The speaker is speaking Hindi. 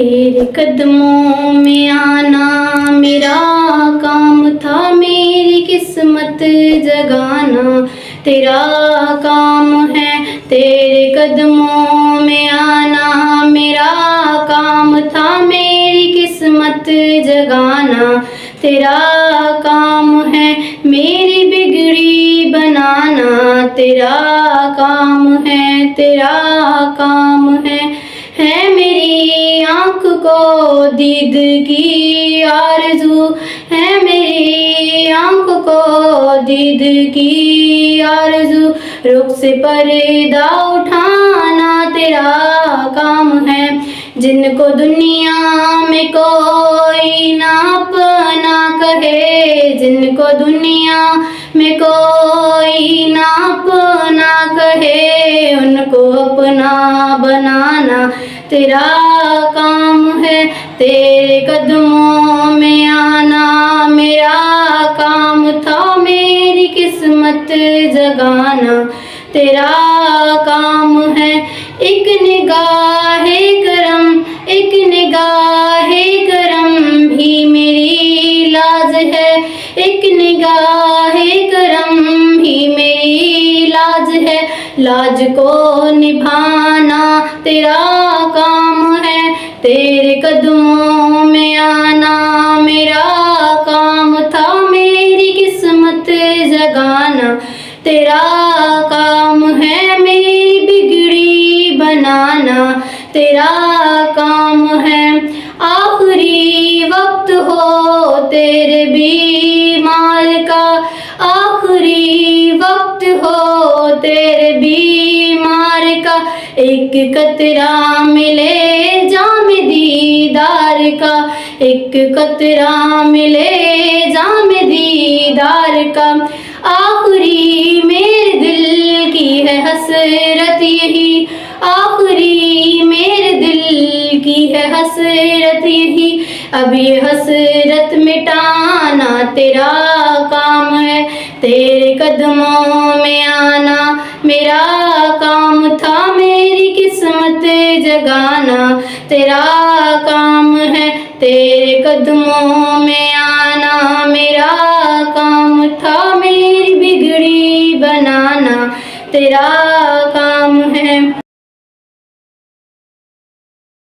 तेरे कदमों में आना मेरा काम था, मेरी किस्मत जगाना तेरा काम है। तेरे कदमों में आना मेरा काम था, मेरी किस्मत जगाना तेरा काम है। मेरी बिगड़ी बनाना तेरा काम है, तेरा काम है मेरी आँख को दीद की आरज़ू है, मेरी आँख को दीद की आरज़ू। रुख से पर्दा उठाना तेरा काम है, जिनको दुनिया में कोई ना अपना कहे, जिनको दुनिया में कोई ना अपना कहे, उनको अपना बनाना तेरा काम है। तेरे कदमों में आना मेरा काम था, मेरी किस्मत जगाना तेरा काम है। एक निगाहे करम, एक निगाहे करम भी मेरी लाज है, एक निगाहे करम भी मेरी लाज है। लाज को निभाना तेरा काम है, तेरे कदमों में आना मेरा काम था, मेरी किस्मत जगाना तेरा काम है। मेरी बिगड़ी बनाना तेरा काम है। आखिरी वक्त हो तेरे बीमार का, आखिरी वक्त हो तेरे बीमार का, एक कतरा मिले जाम दीदार का, एक कतरा मिले जाम दीदार का। आखिरी मेरे दिल की है हसरत यही, आखिरी मेरे दिल की है हसरत यही। अब ये हसरत मिटाना तेरा काम है, तेरे कदमों में आना मेरा काम था, मेरी किस्मत जगाना तेरा काम है। तेरे कदमों